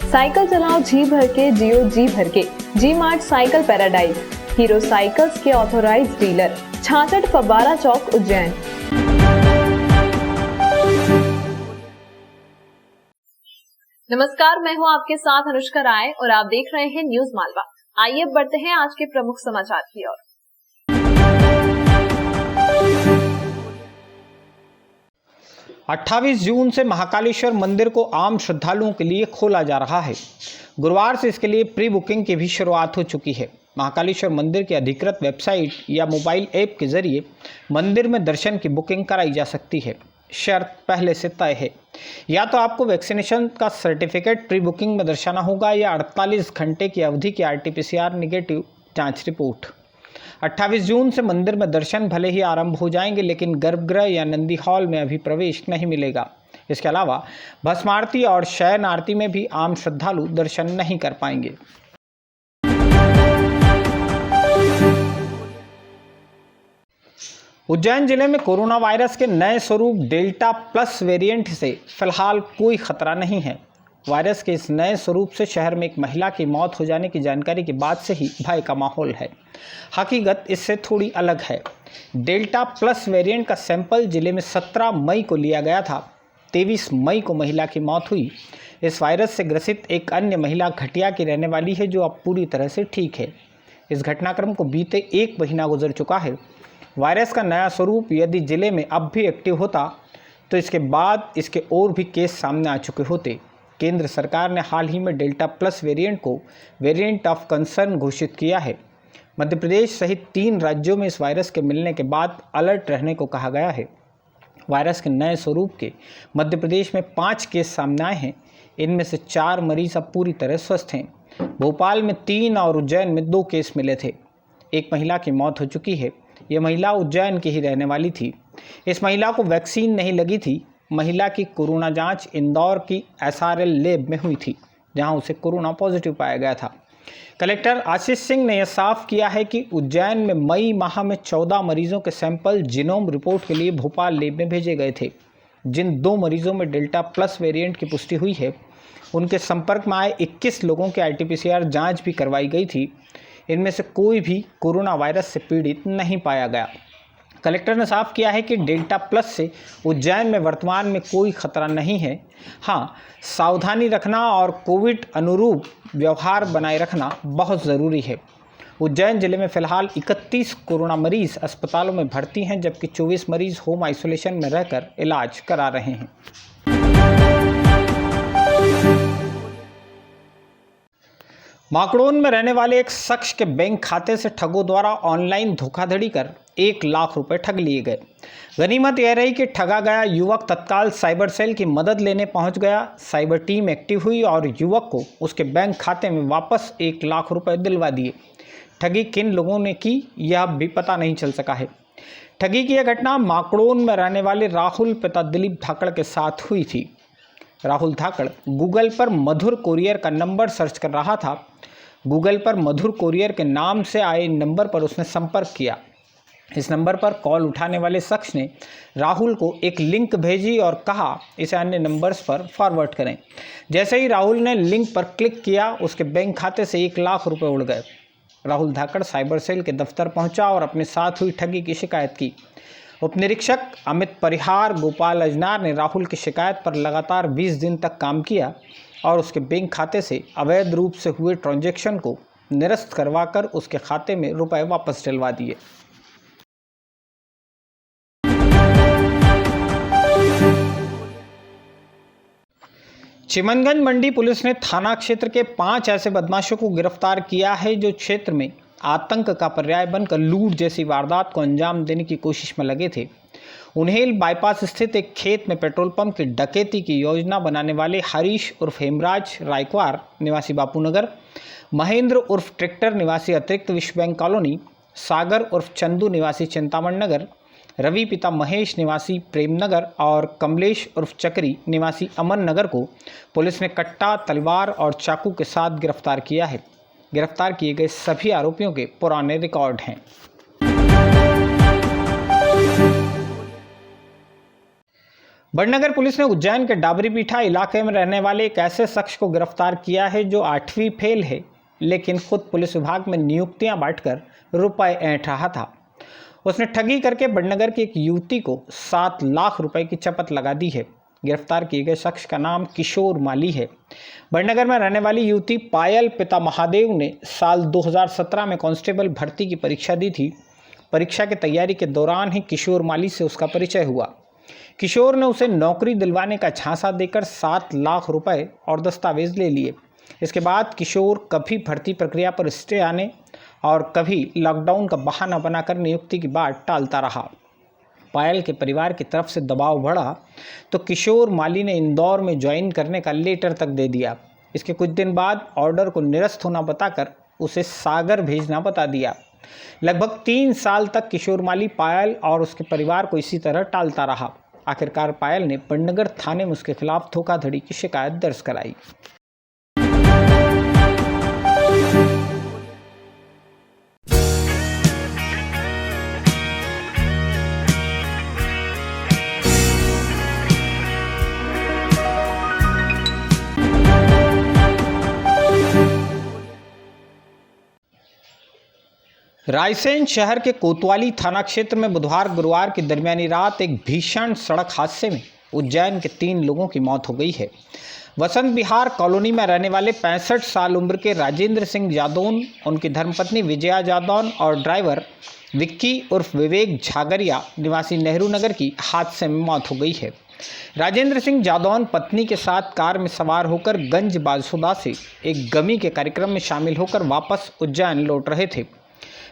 Cycle चलाओ जी भर के, जियो जी भर के। G mart cycle paradise, Hero cycles के ऑथोराइज्ड डीलर, 66 फव्वारा चौक, उज्जैन। नमस्कार, मैं हूं आपके साथ अनुष्का राय और आप देख रहे हैं न्यूज मालवा। आइए बढ़ते हैं आज के प्रमुख समाचार की ओर। 28 जून से महाकालेश्वर मंदिर को आम श्रद्धालुओं के लिए खोला जा रहा है। गुरुवार से इसके लिए प्री बुकिंग की भी शुरुआत हो चुकी है। महाकालेश्वर मंदिर की अधिकृत वेबसाइट या मोबाइल ऐप के जरिए मंदिर में दर्शन की बुकिंग कराई जा सकती है। शर्त पहले से तय है, या तो आपको वैक्सीनेशन का सर्टिफिकेट प्री बुकिंग में दर्शाना होगा या 48 घंटे की अवधि की RT-PCR नेगेटिव जांच रिपोर्ट। 28 जून से मंदिर में दर्शन भले ही आरंभ हो जाएंगे, लेकिन गर्भगृह या नंदी हॉल में अभी प्रवेश नहीं मिलेगा। इसके अलावा भस्म आरती और शयन आरती में भी आम श्रद्धालु दर्शन नहीं कर पाएंगे। उज्जैन जिले में कोरोना वायरस के नए स्वरूप डेल्टा प्लस वेरिएंट से फिलहाल कोई खतरा नहीं है। वायरस के इस नए स्वरूप से शहर में एक महिला की मौत हो जाने की जानकारी के बाद से ही भय का माहौल है। हकीकत इससे थोड़ी अलग है। डेल्टा प्लस वेरिएंट का सैंपल जिले में 17 मई को लिया गया था। 23 मई को महिला की मौत हुई। इस वायरस से ग्रसित एक अन्य महिला घटिया की रहने वाली है, जो अब पूरी तरह से ठीक है। इस घटनाक्रम को बीते 1 महीना गुजर चुका है। वायरस का नया स्वरूप यदि जिले में अब भी एक्टिव होता तो इसके बाद इसके और भी केस सामने आ चुके होते। केंद्र सरकार ने हाल ही में डेल्टा प्लस वेरिएंट को वेरिएंट ऑफ कंसर्न घोषित किया है। मध्य प्रदेश सहित 3 राज्यों में इस वायरस के मिलने के बाद अलर्ट रहने को कहा गया है। वायरस के नए स्वरूप के मध्य प्रदेश में 5 केस सामने आए हैं। इनमें से 4 मरीज अब पूरी तरह स्वस्थ हैं। भोपाल में 3 और उज्जैन में 2 केस मिले थे। एक महिला की मौत हो चुकी है। ये महिला उज्जैन की ही रहने वाली थी। इस महिला को वैक्सीन नहीं लगी थी। महिला की कोरोना जांच इंदौर की SRL लैब में हुई थी, जहां उसे कोरोना पॉजिटिव पाया गया था। कलेक्टर आशीष सिंह ने यह साफ किया है कि उज्जैन में मई माह में 14 मरीजों के सैंपल जीनोम रिपोर्ट के लिए भोपाल लैब में भेजे गए थे। जिन 2 मरीजों में डेल्टा प्लस वेरिएंट की पुष्टि हुई है, उनके संपर्क में आए 21 लोगों के RT-PCR जाँच भी करवाई गई थी। इनमें से कोई भी कोरोना वायरस से पीड़ित नहीं पाया गया। कलेक्टर ने साफ किया है कि डेल्टा प्लस से उज्जैन में वर्तमान में कोई खतरा नहीं है। हाँ, सावधानी रखना और कोविड अनुरूप व्यवहार बनाए रखना बहुत ज़रूरी है। उज्जैन जिले में फिलहाल 31 कोरोना मरीज अस्पतालों में भर्ती हैं, जबकि 24 मरीज होम आइसोलेशन में रहकर इलाज करा रहे हैं। माकड़ोन में रहने वाले एक शख्स के बैंक खाते से ठगों द्वारा ऑनलाइन धोखाधड़ी कर 1 लाख रुपए ठग लिए गए। गनीमत यह रही कि ठगा गया युवक तत्काल साइबर सेल की मदद लेने पहुंच गया। साइबर टीम एक्टिव हुई और युवक को उसके बैंक खाते में वापस 1 लाख रुपए दिलवा दिए। ठगी किन लोगों ने की, यह भी पता नहीं चल सका है। ठगी की यह घटना माकड़ोन में रहने वाले राहुल पिता दिलीप धाकड़ के साथ हुई थी। राहुल धाकड़ गूगल पर मधुर कोरियर का नंबर सर्च कर रहा था। गूगल पर मधुर कोरियर के नाम से आए नंबर पर उसने संपर्क किया। इस नंबर पर कॉल उठाने वाले शख्स ने राहुल को एक लिंक भेजी और कहा इसे अन्य नंबर्स पर फॉरवर्ड करें। जैसे ही राहुल ने लिंक पर क्लिक किया, उसके बैंक खाते से 1 लाख रुपए उड़ गए। राहुल धाकड़ साइबर सेल के दफ्तर पहुंचा और अपने साथ हुई ठगी की शिकायत की। उपनिरीक्षक अमित परिहार गोपाल अजनार ने राहुल की शिकायत पर लगातार 20 दिन तक काम किया और उसके बैंक खाते से अवैध रूप से हुए ट्रांजैक्शन को निरस्त करवाकर उसके खाते में रुपए वापस डलवा दिए। चिमनगंज मंडी पुलिस ने थाना क्षेत्र के 5 ऐसे बदमाशों को गिरफ्तार किया है जो क्षेत्र में आतंक का पर्याय बनकर लूट जैसी वारदात को अंजाम देने की कोशिश में लगे थे। उन्हेल बाईपास स्थित एक खेत में पेट्रोल पंप की डकैती की योजना बनाने वाले हरीश उर्फ हेमराज रायकवार निवासी बापूनगर, महेंद्र उर्फ ट्रैक्टर निवासी अतिरिक्त विश्व बैंक कॉलोनी, सागर उर्फ चंदू निवासी चिंतामण नगर, रवि पिता महेश निवासी प्रेमनगर और कमलेश उर्फ चक्री निवासी अमन नगर को पुलिस ने कट्टा, तलवार और चाकू के साथ गिरफ्तार किया है। गिरफ्तार किए गए सभी आरोपियों के पुराने रिकॉर्ड हैं। बड़नगर पुलिस ने उज्जैन के डाबरीपीठा इलाके में रहने वाले एक ऐसे शख्स को गिरफ्तार किया है जो 8वीं फेल है, लेकिन खुद पुलिस विभाग में नियुक्तियां बांटकर रुपए ऐंठ रहा था। उसने ठगी करके बड़नगर की एक युवती को 7 लाख रुपए की चपत लगा दी है। गिरफ्तार किए गए शख्स का नाम किशोर माली है। बड़नगर में रहने वाली युवती पायल पिता महादेव ने साल 2017 में कांस्टेबल भर्ती की परीक्षा दी थी। परीक्षा की तैयारी के दौरान ही किशोर माली से उसका परिचय हुआ। किशोर ने उसे नौकरी दिलवाने का झांसा देकर 7 लाख रुपए और दस्तावेज ले लिए। इसके बाद किशोर कभी भर्ती प्रक्रिया पर स्टे आने और कभी लॉकडाउन का बहाना बनाकर नियुक्ति की बात टालता रहा। पायल के परिवार की तरफ से दबाव बढ़ा तो किशोर माली ने इंदौर में ज्वाइन करने का लेटर तक दे दिया। इसके कुछ दिन बाद ऑर्डर को निरस्त होना बताकर उसे सागर भेजना बता दिया। लगभग 3 साल तक किशोर माली पायल और उसके परिवार को इसी तरह टालता रहा। आखिरकार पायल ने बड़नगर थाने में उसके खिलाफ धोखाधड़ी की शिकायत दर्ज कराई। रायसेन शहर के कोतवाली थाना क्षेत्र में बुधवार गुरुवार की दरमियानी रात एक भीषण सड़क हादसे में उज्जैन के 3 लोगों की मौत हो गई है। वसंत विहार कॉलोनी में रहने वाले 65 साल उम्र के राजेंद्र सिंह जादौन, उनकी धर्मपत्नी विजया जादौन और ड्राइवर विक्की उर्फ विवेक झागरिया निवासी नेहरू नगर की हादसे में मौत हो गई है। राजेंद्र सिंह जादौन पत्नी के साथ कार में सवार होकर गंज बाजसुदा से एक गमी के कार्यक्रम में शामिल होकर वापस उज्जैन लौट रहे थे।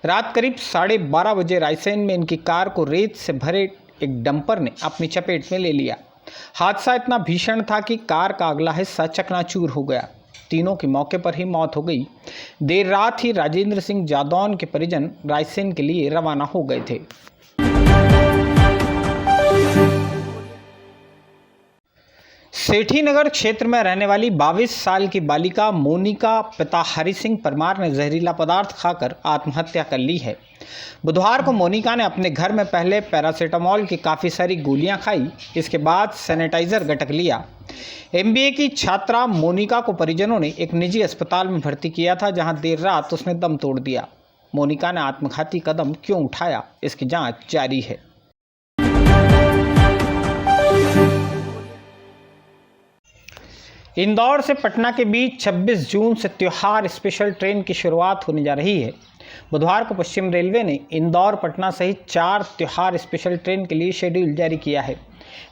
रात करीब 12:30 बजे रायसेन में इनकी कार को रेत से भरे एक डंपर ने अपनी चपेट में ले लिया। हादसा इतना भीषण था कि कार का अगला हिस्सा चकनाचूर हो गया। तीनों की मौके पर ही मौत हो गई। देर रात ही राजेंद्र सिंह जादौन के परिजन रायसेन के लिए रवाना हो गए थे। सेठी नगर क्षेत्र में रहने वाली 22 साल की बालिका मोनिका पिता हरि सिंह परमार ने जहरीला पदार्थ खाकर आत्महत्या कर ली है। बुधवार को मोनिका ने अपने घर में पहले पैरासीटामोल की काफ़ी सारी गोलियां खाई। इसके बाद सैनिटाइजर गटक लिया। MBA की छात्रा मोनिका को परिजनों ने एक निजी अस्पताल में भर्ती किया था, जहां देर रात उसने दम तोड़ दिया। मोनिका ने आत्मघाती कदम क्यों उठाया, इसकी जांच जारी है। इंदौर से पटना के बीच 26 जून से त्योहार स्पेशल ट्रेन की शुरुआत होने जा रही है। बुधवार को पश्चिम रेलवे ने इंदौर पटना सहित 4 त्योहार स्पेशल ट्रेन के लिए शेड्यूल जारी किया है।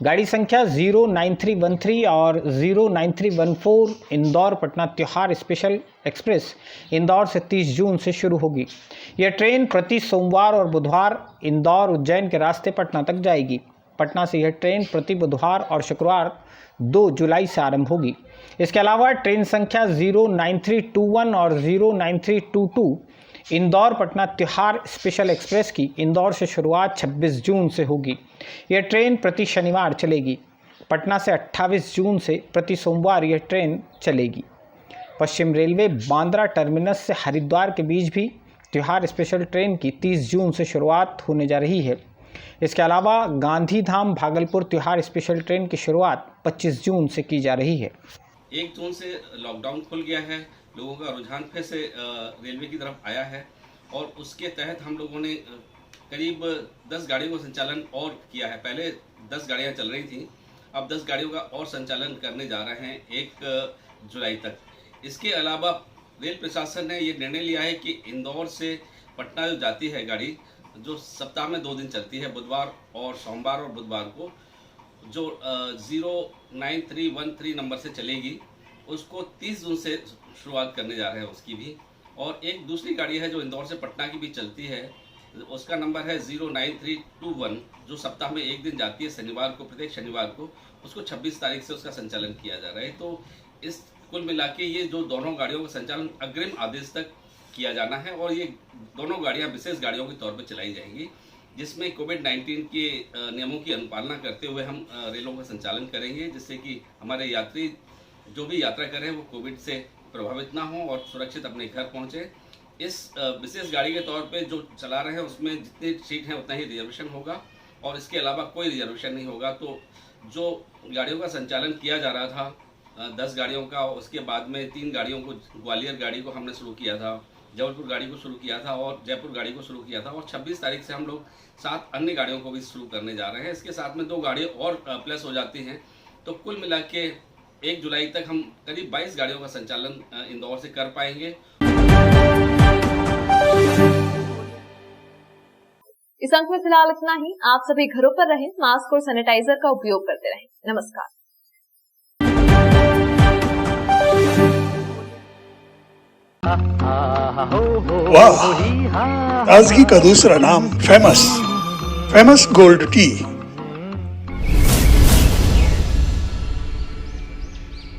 गाड़ी संख्या 09313 और 09314 इंदौर पटना त्योहार स्पेशल एक्सप्रेस इंदौर से 30 जून से शुरू होगी। यह ट्रेन प्रति सोमवार और बुधवार इंदौर उज्जैन के रास्ते पटना तक जाएगी। पटना से यह ट्रेन प्रति बुधवार और शुक्रवार 2 जुलाई से आरंभ होगी। इसके अलावा ट्रेन संख्या 09321 और 09322 इंदौर पटना त्योहार स्पेशल एक्सप्रेस की इंदौर से शुरुआत 26 जून से होगी। यह ट्रेन प्रति शनिवार चलेगी। पटना से 28 जून से प्रति सोमवार यह ट्रेन चलेगी। पश्चिम रेलवे बांद्रा टर्मिनस से हरिद्वार के बीच भी त्योहार स्पेशल ट्रेन की 30 जून से शुरुआत होने जा रही है। इसके अलावा गांधीधाम भागलपुर त्योहार स्पेशल ट्रेन की शुरुआत 25 जून से की जा रही है। 1 जून से लॉकडाउन खुल गया है। लोगों का रुझान फिर से रेलवे की तरफ आया है और उसके तहत हम लोगों ने करीब 10 गाड़ियों का संचालन और किया है। पहले 10 गाड़ियां चल रही थी, अब 10 गाड़ियों का और संचालन करने जा रहे हैं 1 जुलाई तक। इसके अलावा रेल प्रशासन ने ये निर्णय लिया है कि इंदौर से पटना जो जाती है गाड़ी, जो सप्ताह में 2 दिन चलती है, बुधवार और सोमवार और बुधवार को, जो 09313 नंबर से चलेगी, उसको 30 जून से शुरुआत करने जा रहे हैं उसकी भी। और एक दूसरी गाड़ी है जो इंदौर से पटना की भी चलती है, उसका नंबर है 09321, जो सप्ताह में 1 दिन जाती है शनिवार को, प्रत्येक शनिवार को, उसको 26 तारीख से उसका संचालन किया जा रहा है। तो इस कुल मिला के ये जो दोनों गाड़ियों का संचालन अग्रिम आदेश तक किया जाना है और ये दोनों गाड़ियां विशेष गाड़ियों के तौर पर चलाई जाएंगी, जिसमें कोविड-19 के नियमों की अनुपालना करते हुए हम रेलों का संचालन करेंगे, जिससे कि हमारे यात्री जो भी यात्रा करें वो कोविड से प्रभावित ना हो और सुरक्षित अपने घर पहुंचे। इस विशेष गाड़ी के तौर पे जो चला रहे हैं उसमें जितनी सीट हैं उतना ही रिजर्वेशन होगा और इसके अलावा कोई रिजर्वेशन नहीं होगा। तो जो गाड़ियों का संचालन किया जा रहा था 10 गाड़ियों का, उसके बाद में 3 गाड़ियों को, ग्वालियर गाड़ी को हमने शुरू किया था, जबलपुर गाड़ी को शुरू किया था और जयपुर गाड़ी को शुरू किया था, और 26 तारीख से हम लोग 7 अन्य गाड़ियों को भी शुरू करने जा रहे हैं। इसके साथ में 2 गाड़ी और प्लस हो जाती हैं, तो कुल मिला के 1 जुलाई तक हम करीब 22 गाड़ियों का संचालन इंदौर से कर पाएंगे। इस अंक में फिलहाल इतना ही। आप सभी घरों पर रहें, मास्क और सैनिटाइजर का उपयोग करते रहें। नमस्कार। वाह, ताजगी का दूसरा नाम फेमस गोल्ड टी।